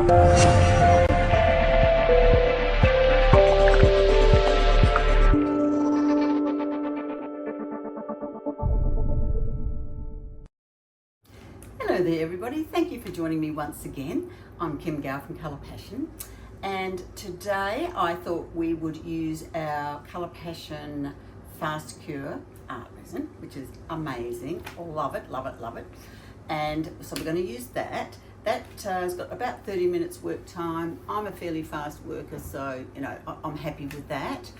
Hello there everybody, thank you for joining me once again. I'm Kim Gow from Colour Passion, and today I thought we would use our Colour Passion FAST CURE art resin, which is amazing. Love it, love it, love it. And so we're going to use that. That's got about 30 minutes work time. I'm a fairly fast worker, so you know I'm happy with that.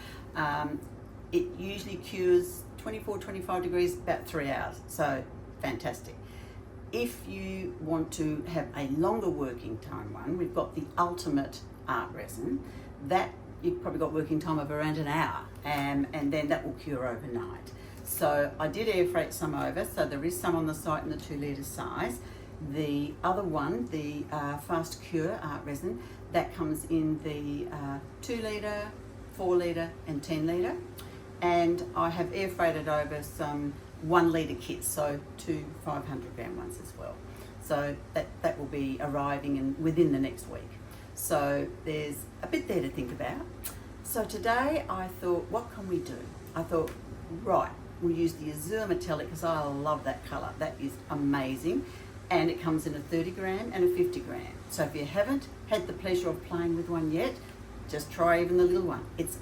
It usually cures 24-25 degrees, about 3 hours, so fantastic. If you want to have a longer working time one, we've got the ultimate art resin. That you've probably got working time of around an hour, and then that will cure overnight. So I did air freight some over, so there is some on the site in the 2 litre size. The other one, the FAST CURE art resin, that comes in the 2 litre, 4 litre and 10 litre. And I have air freighted over some 1 litre kits, so 2 500-gram ones as well. So that will be arriving within the next week. So there's a bit there to think about. So today I thought, what can we do? I thought, right, we'll use the Azure Metallic because I love that colour. That is amazing. And it comes in a 30-gram and a 50-gram. So if you haven't had the pleasure of playing with one yet, just try even the little one. It's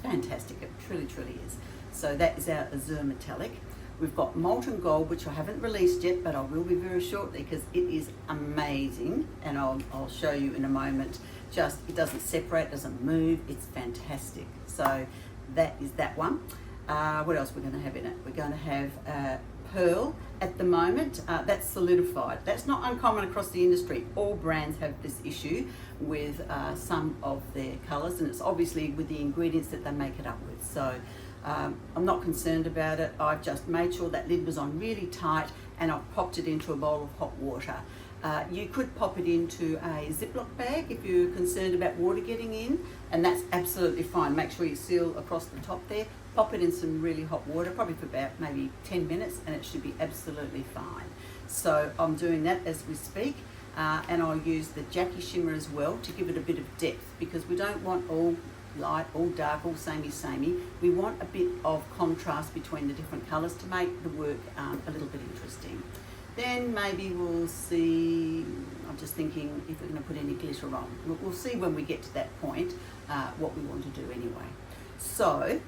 fantastic, it truly, truly is. So that is our Azure Metallic. We've got Molten Gold, which I haven't released yet, but I will be very shortly because it is amazing, and I'll show you in a moment. Just, it doesn't separate, doesn't move, it's fantastic. So that is that one. What else we're going to have in it? We're going to have Pearl at the moment. That's solidified. That's not uncommon across the industry. All brands have this issue with some of their colours, and it's obviously with the ingredients that they make it up with. So I'm not concerned about it. I've just made sure that lid was on really tight, and I've popped it into a bowl of hot water. You could pop it into a Ziploc bag if you're concerned about water getting in, and that's absolutely fine. Make sure you seal across the top there. Pop it in some really hot water, probably for about maybe 10 minutes, and it should be absolutely fine. So I'm doing that as we speak, and I'll use the Jackie Shimmer as well to give it a bit of depth, because we don't want all light, all dark, all samey. We want a bit of contrast between the different colours to make the work a little bit interesting. Then maybe we'll see, I'm just thinking if we're going to put any glitter on. We'll see when we get to that point what we want to do anyway. So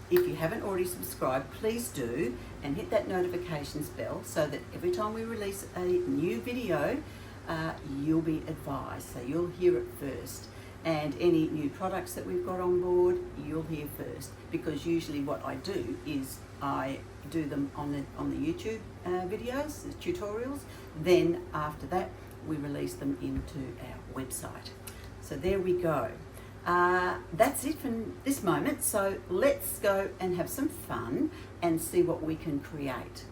if you haven't already subscribed, please do, and hit that notifications bell so that every time we release a new video, you'll be advised, so you'll hear it first. And any new products that we've got on board, you'll hear first, because usually what I do is I do them on the YouTube videos, the tutorials. Then after that, we release them into our website. So there we go. That's it from this moment. So let's go and have some fun and see what we can create.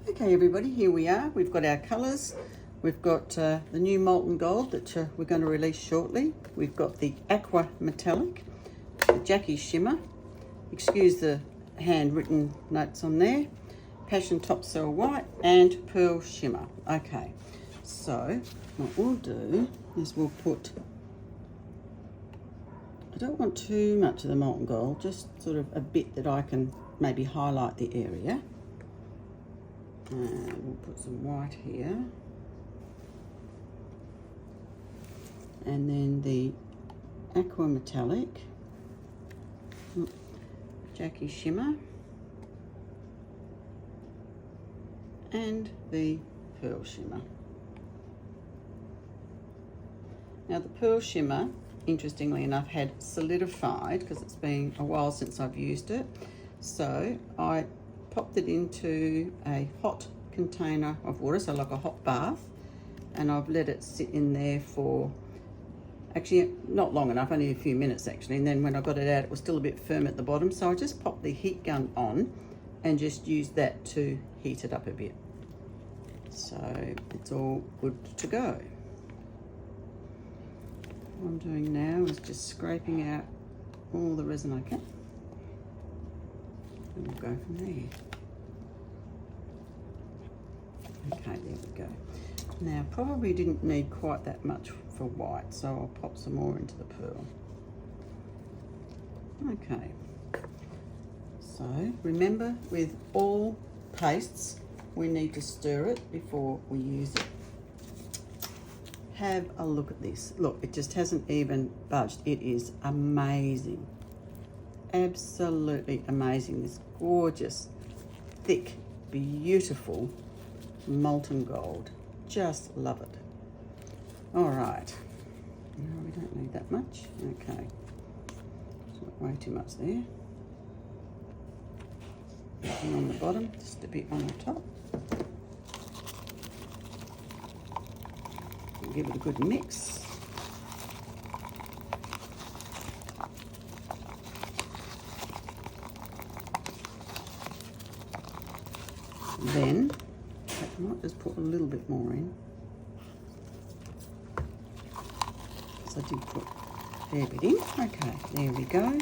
Okay, everybody, here we are. We've got our colours. We've got the new Molten Gold that we're going to release shortly. We've got the Aqua Metallic, the Jackie Shimmer, excuse the handwritten notes on there, Passion Top Cell White, and Pearl Shimmer. Okay, so what we'll do is we'll put, I don't want too much of the Molten Gold, just sort of a bit that I can maybe highlight the area. And we'll put some white here. And then the Aqua Metallic, Jackie Shimmer, and the Pearl Shimmer. Now the Pearl Shimmer, interestingly enough, had solidified because it's been a while since I've used it. So I popped it into a hot container of water, so like a hot bath, and I've let it sit in there for actually not long enough, only a few minutes actually, and then when I got it out it was still a bit firm at the bottom, so I just popped the heat gun on and just used that to heat it up a bit. So it's all good to go. What I'm doing now is just scraping out all the resin I can, and we'll go from there. Okay, there we go. Now, probably didn't need quite that much for white, so I'll pop some more into the pearl. Okay. So, remember, with all pastes, we need to stir it before we use it. Have a look at this. Look, it just hasn't even budged. It is amazing. Absolutely amazing. This gorgeous, thick, beautiful molten gold. Just love it. All right. No, we don't need that much. Okay. It's not way too much there. Nothing on the bottom, just a bit on the top. Give it a good mix. Then, I might just put a little bit more in. So I did put a fair bit in. Okay, there we go.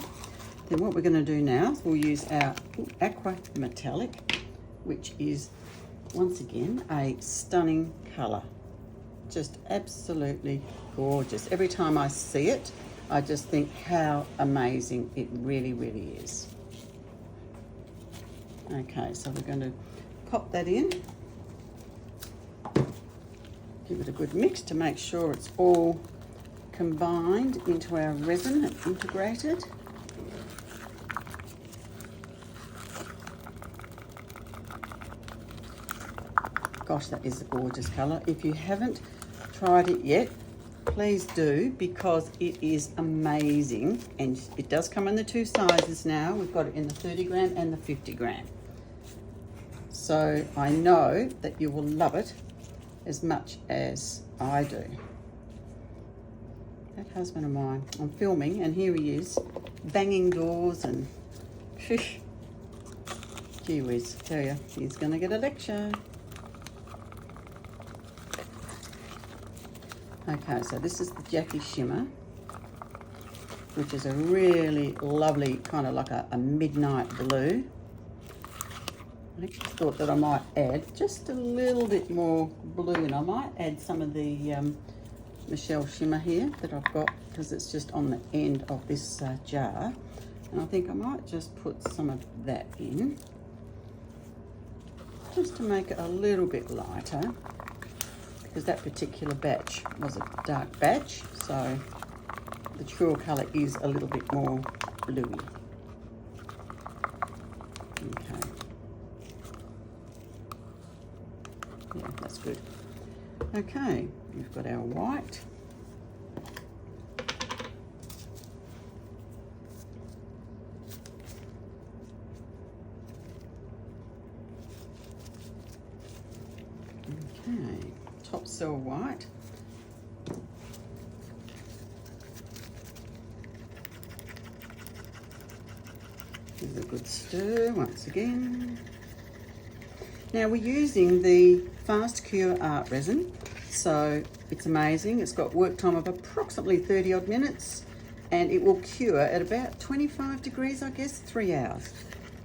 Then what we're going to do now is we'll use our aqua metallic, which is once again a stunning colour. Just absolutely gorgeous. Every time I see it, I just think how amazing it really, really is. Okay, so we're going to pop that in. Give it a good mix to make sure it's all combined into our resin and integrated. Gosh, that is a gorgeous colour. If you haven't tried it yet, please do, because it is amazing. And it does come in the two sizes now. We've got it in the 30 gram and the 50 gram. So I know that you will love it as much as I do. That husband of mine, I'm filming and here he is, banging doors and gee whiz, tell you, he's gonna get a lecture. Okay, so this is the Jackie Shimmer, which is a really lovely, kind of like a midnight blue. I just thought that I might add just a little bit more blue, and I might add some of the Michelle Shimmer here that I've got, because it's just on the end of this jar. And I think I might just put some of that in, just to make it a little bit lighter, because that particular batch was a dark batch, so the true colour is a little bit more bluey. Okay. Yeah, that's good. Okay, we've got our white. Okay, top cell white. Give it a good stir once again. Now we're using the FAST CURE Art Resin, so it's amazing. It's got work time of approximately 30 odd minutes, and it will cure at about 25 degrees, I guess, 3 hours,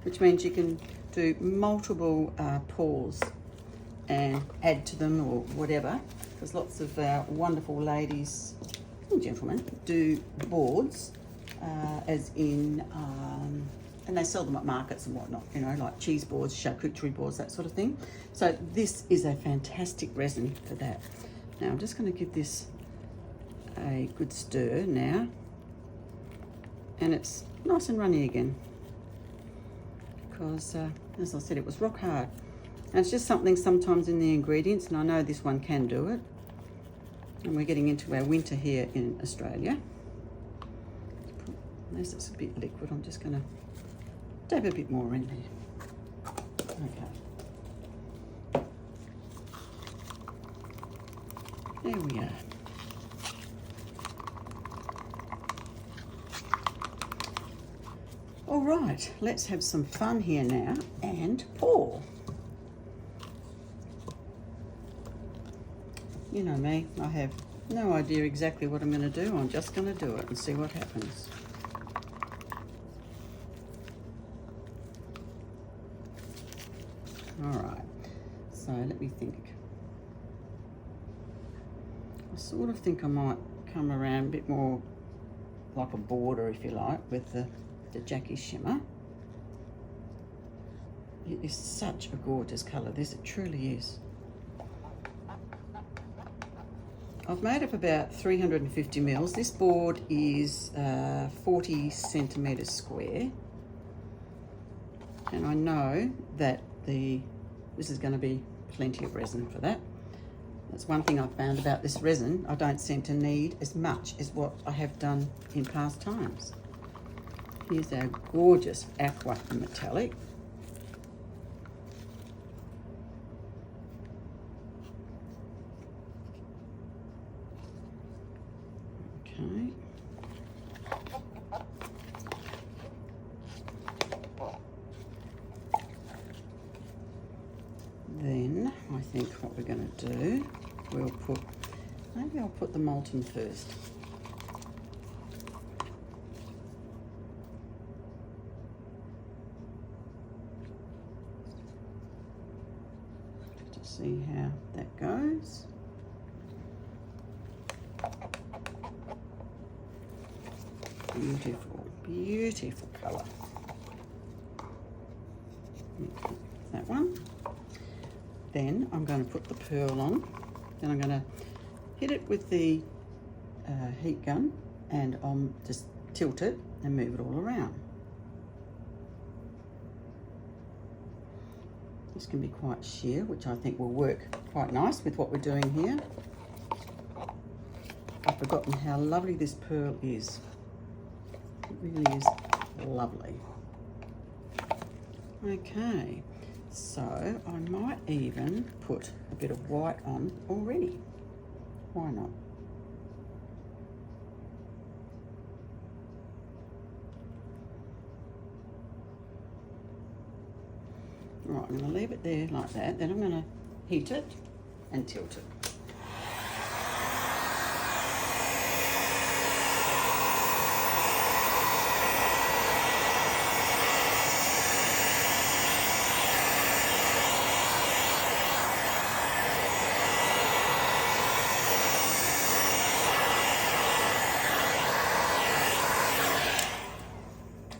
which means you can do multiple pours and add to them or whatever, because lots of wonderful ladies and gentlemen do boards, as in and they sell them at markets and whatnot, you know, like cheese boards, charcuterie boards, that sort of thing. So this is a fantastic resin for that. Now I'm just going to give this a good stir now, and it's nice and runny again, because as I said, it was rock hard. And it's just something sometimes in the ingredients, and I know this one can do it. And we're getting into our winter here in Australia. Unless it's a bit liquid, I'm just going to dab a bit more in there. Okay. There we are. All right, let's have some fun here now and pour. You know me, I have no idea exactly what I'm going to do. I'm just going to do it and see what happens. All right, so let me think. I sort of think I might come around a bit more like a border, if you like, with the Jackie Shimmer. It is such a gorgeous colour, this, it truly is. I've made up about 350 mils. This board is 40 centimetres square. And I know that this is going to be plenty of resin for that. That's one thing I've found about this resin. I don't seem to need as much as what I have done in past times. Here's our gorgeous aqua metallic. Okay. Then I think what we're going to do, maybe I'll put the molten first. To see how that goes. Beautiful, beautiful colour. Okay, that one. Then I'm going to put the pearl on. Then I'm going to hit it with the heat gun, and I'll just tilt it and move it all around. This can be quite sheer, which I think will work quite nice with what we're doing here. I've forgotten how lovely this pearl is. It really is lovely. Okay, so I might even put a bit of white on already. Why not? Right, I'm going to leave it there like that. Then I'm going to heat it and tilt it.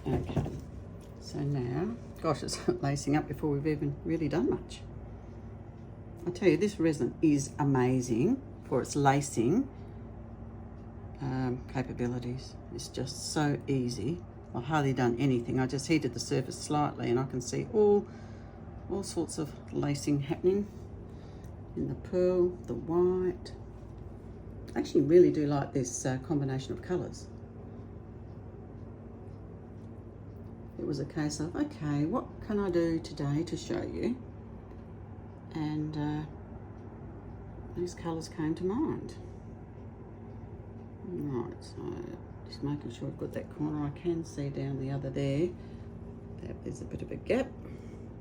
Okay, so now, gosh, it's lacing up before we've even really done much. I tell you, this resin is amazing for its lacing capabilities. It's just so easy. I've hardly done anything. I just heated the surface slightly and I can see all sorts of lacing happening in the pearl, the white. I actually really do like this combination of colours. It was a case of, okay, what can I do today to show you? And these colours came to mind. Right, so just making sure I've got that corner. I can see down the other there that there's a bit of a gap,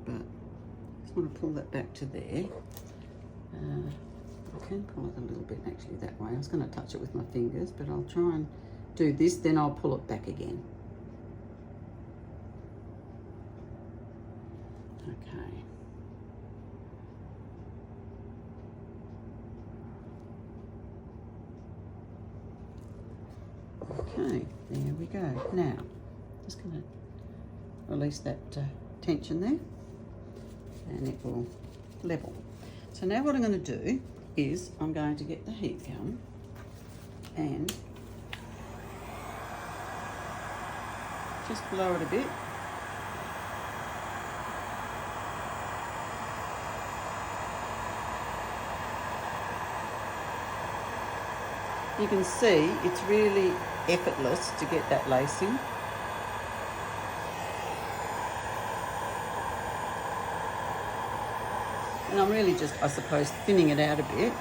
but I just want to pull that back to there. I can pull it a little bit actually that way. I was going to touch it with my fingers, but I'll try and do this, then I'll pull it back again. Okay. Okay, there we go. Now, just going to release that tension there, and it will level. So now what I'm going to do is I'm going to get the heat gun and just blow it a bit. You can see it's really effortless to get that lacing. And I'm really just, I suppose, thinning it out a bit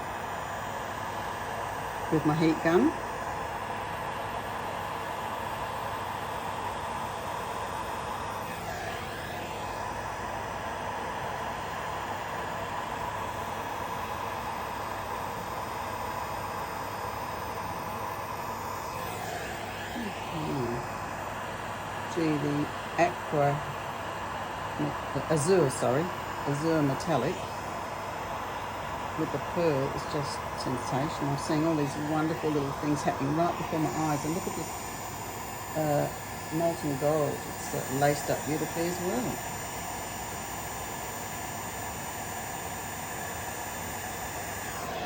with my heat gun. Gee, the azure metallic with the pearl is just sensational. I'm seeing all these wonderful little things happening right before my eyes. And look at this molten gold. It's laced up beautifully as well.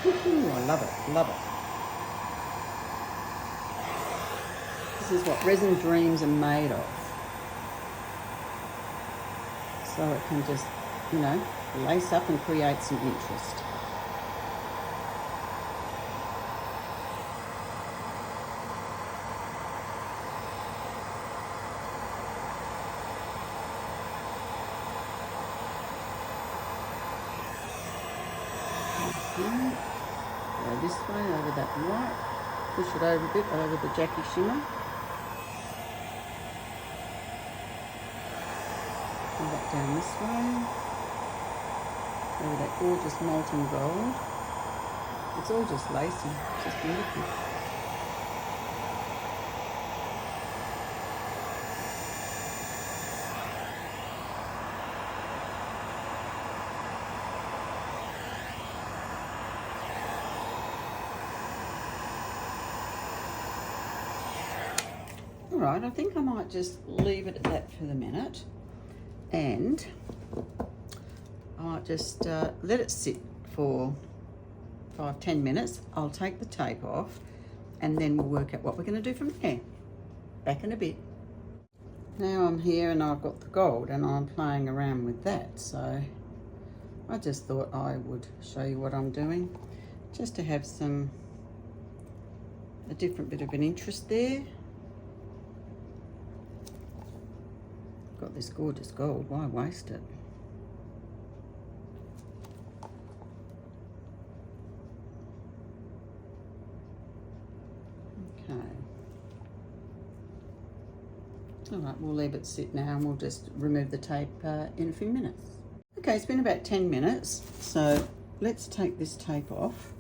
Woohoo, I love it, love it. This is what resin dreams are made of. So it can just, you know, lace up and create some interest. Go this way over that light. Push it over a bit over the Jackie shimmer. Pull that down this way. Over that gorgeous molten gold. It's all just lacy, it's just beautiful. All right, I think I might just leave it at that for the minute, and I might just let it sit for 5-10 minutes. I'll take the tape off, and then we'll work out what we're going to do from there. Back in a bit. Now I'm here and I've got the gold and I'm playing around with that, so I just thought I would show you what I'm doing, just to have a different bit of an interest there. Got this gorgeous gold, why waste it? Okay. All right, we'll leave it sit now and we'll just remove the tape in a few minutes. Okay, it's been about 10 minutes, so let's take this tape off.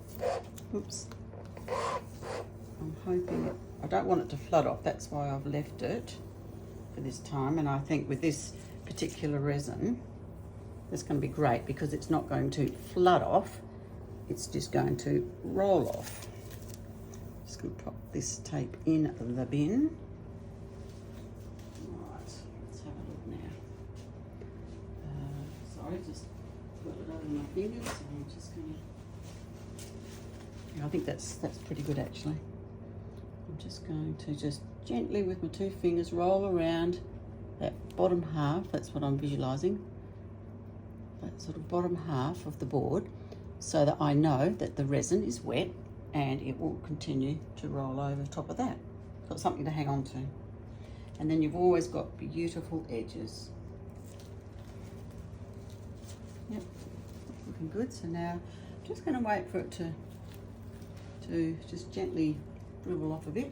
Oops. I'm hoping I don't want it to flood off, that's why I've left it for this time, and I think with this particular resin it's going to be great because it's not going to flood off, it's just going to roll off. Just going to pop this tape in the bin. Right, let's have a look now. Sorry, just got it over my fingers, so I'm just going to, yeah, I think that's pretty good actually. I'm just going to just gently with my 2 fingers roll around that bottom half, that's what I'm visualizing, that sort of bottom half of the board, so that I know that the resin is wet and it will continue to roll over the top of that. Got something to hang on to. And then you've always got beautiful edges. Yep, looking good. So now I'm just going to wait for it to just gently dribble off a bit.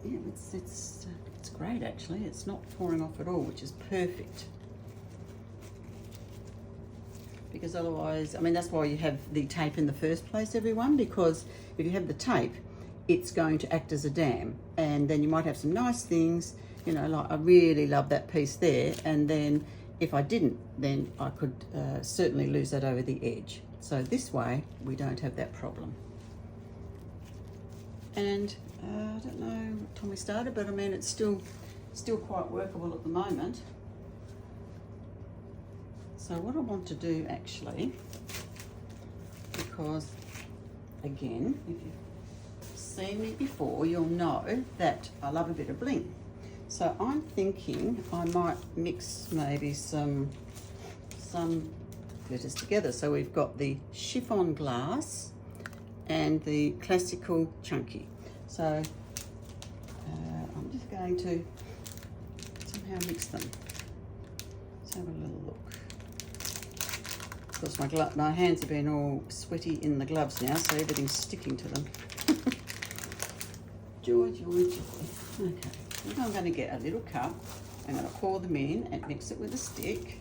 Yeah, it's great actually. It's not pouring off at all, which is perfect. Because otherwise, I mean, that's why you have the tape in the first place, everyone, because if you have the tape, it's going to act as a dam, and then you might have some nice things, you know, like I really love that piece there, and then if I didn't, then I could certainly lose that over the edge. So this way, we don't have that problem. And I don't know what time we started, but I mean, it's still quite workable at the moment. So what I want to do actually, because again, if you've seen me before, you'll know that I love a bit of bling. So I'm thinking I might mix maybe some glitters together. So we've got the chiffon glass and the classical chunky. So I'm just going to somehow mix them. Let's have a little look. Of course, my hands have been all sweaty in the gloves now, so everything's sticking to them. Joy, joy, joy. Okay, I think I'm going to get a little cup. I'm going to pour them in and mix it with a stick.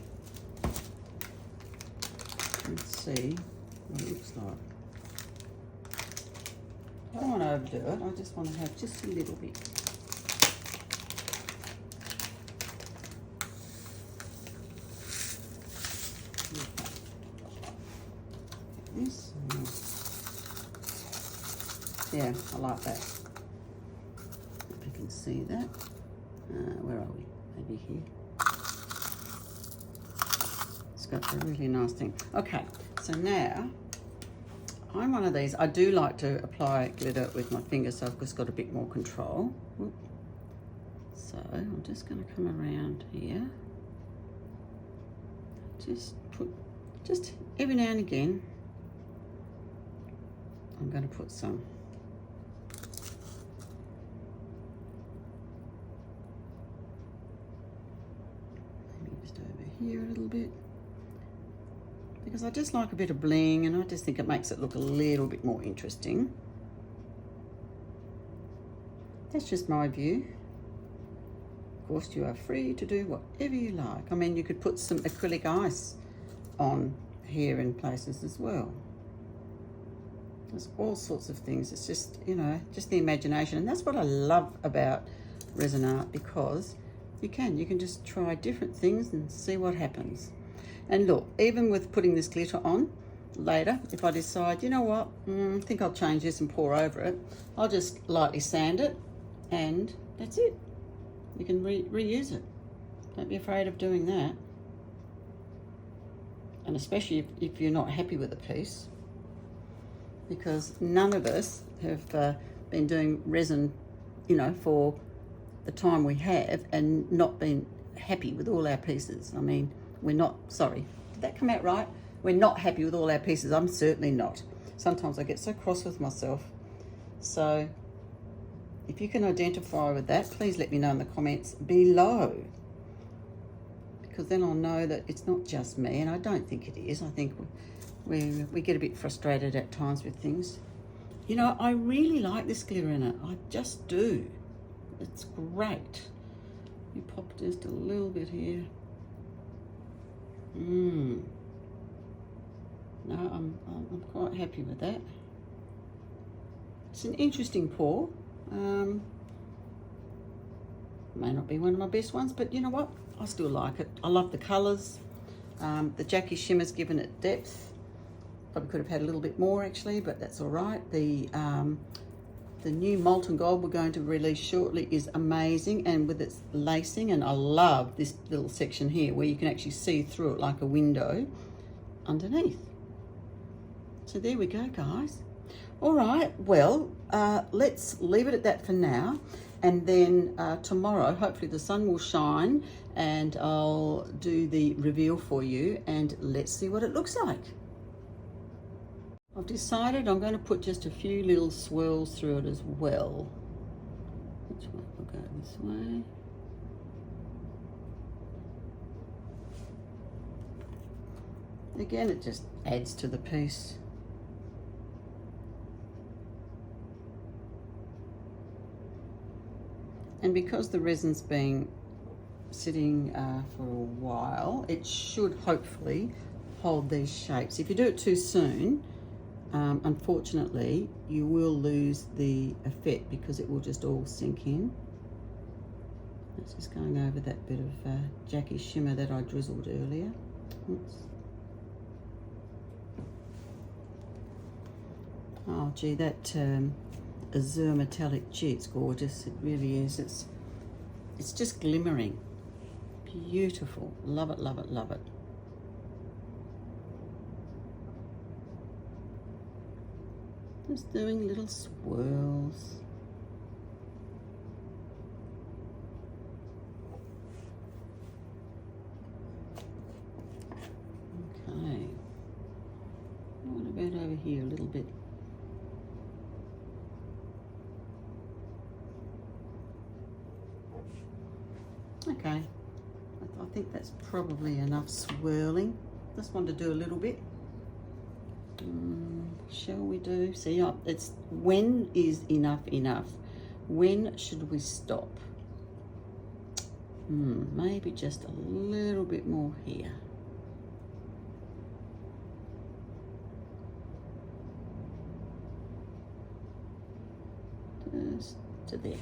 Let's see what it looks like. I don't want to overdo it, I just want to have just a little bit. Yeah, I like that. If you can see that. Where are we? Maybe here. It's got a really nice thing. Okay, so now I'm one of these. I do like to apply glitter with my fingers, so I've just got a bit more control. Whoop. So I'm just going to come around here. Just every now and again, I'm going to put some. Maybe just over here a little bit. Because I just like a bit of bling, and I just think it makes it look a little bit more interesting. That's just my view. Of course, you are free to do whatever you like. I mean, you could put some acrylic ice on here in places as well. There's all sorts of things. It's just, you know, just the imagination. And that's what I love about resin art, because you can just try different things and see what happens. And look, even with putting this glitter on later, if I decide, you know what, I think I'll change this and pour over it, I'll just lightly sand it, and that's it. You can reuse it. Don't be afraid of doing that. And especially if you're not happy with a piece, because none of us have been doing resin, you know, for the time we have and not been happy with all our pieces. I mean, we're not, sorry, did that come out right? We're not happy with all our pieces. I'm certainly not. Sometimes I get so cross with myself. So if you can identify with that, please let me know in the comments below, because then I'll know that it's not just me, and I don't think it is. I think we get a bit frustrated at times with things. You know, I really like this glitter in it. I just do. It's great. You pop just a little bit here. No, I'm quite happy with that. It's an interesting pour. May not be one of my best ones, but you know what? I still like it. I love the colours. The Jackie Shimmer's given it depth. Probably could have had a little bit more actually, but that's all right. The new Molten Gold we're going to release shortly is amazing, and with its lacing, and I love this little section here where you can actually see through it like a window underneath. So there we go, guys. All right, well, let's leave it at that for now, and then tomorrow hopefully the sun will shine and I'll do the reveal for you, and let's see what it looks like. I've decided I'm going to put just a few little swirls through it as well. Which one will go this way? Again, it just adds to the piece. And because the resin's been sitting for a while, it should hopefully hold these shapes. If you do it too soon, unfortunately, you will lose the effect because it will just all sink in. That's just going over that bit of Jackie Shimmer that I drizzled earlier. Oops. Oh gee, that azure metallic, gee, it's gorgeous. It really is. It's just glimmering. Beautiful. Love it, love it, love it. Just doing little swirls. Okay. What about over here a little bit? Okay. I think that's probably enough swirling. Just want to do a little bit. Shall we do? See, it's when is enough enough? When should we stop? Maybe just a little bit more here. Just to there.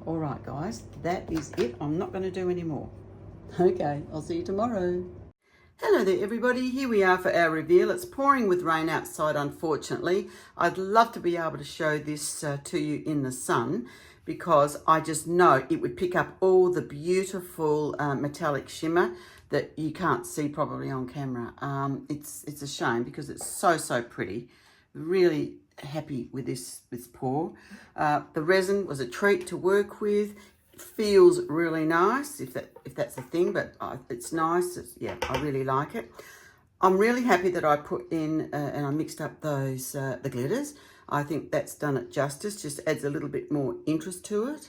All right, guys, that is it. I'm not going to do any more. Okay, I'll see you tomorrow. Hello there everybody, here we are for our reveal. It's pouring with rain outside unfortunately. I'd love to be able to show this to you in the sun because I just know it would pick up all the beautiful metallic shimmer that you can't see probably on camera. It's a shame because it's so pretty. Really happy with this pour. The resin was a treat to work with. Feels really nice if that's a thing, but it's nice. Yeah, I really like it. I'm really happy that I put in and I mixed up those the glitters. I think that's done it justice, just adds a little bit more interest to it.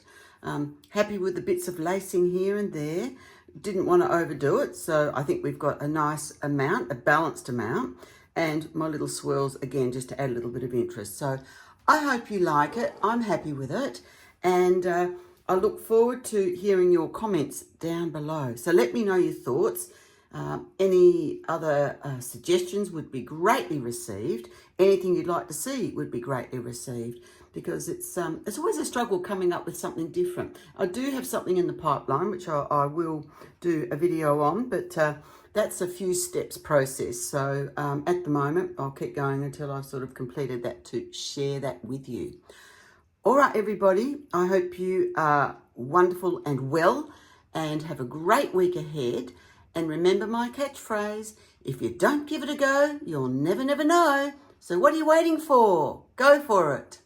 Happy with the bits of lacing here and there. Didn't want to overdo it, so I think we've got a nice amount, a balanced amount, and my little swirls again just to add a little bit of interest. So I hope you like it. I'm happy with it, and I look forward to hearing your comments down below. So let me know your thoughts. Any other suggestions would be greatly received. Anything you'd like to see would be greatly received because it's always a struggle coming up with something different. I do have something in the pipeline which I will do a video on, but that's a few steps process. So at the moment, I'll keep going until I've sort of completed that to share that with you. All right, everybody, I hope you are wonderful and well and have a great week ahead. And remember my catchphrase, if you don't give it a go, you'll never know. So what are you waiting for? Go for it.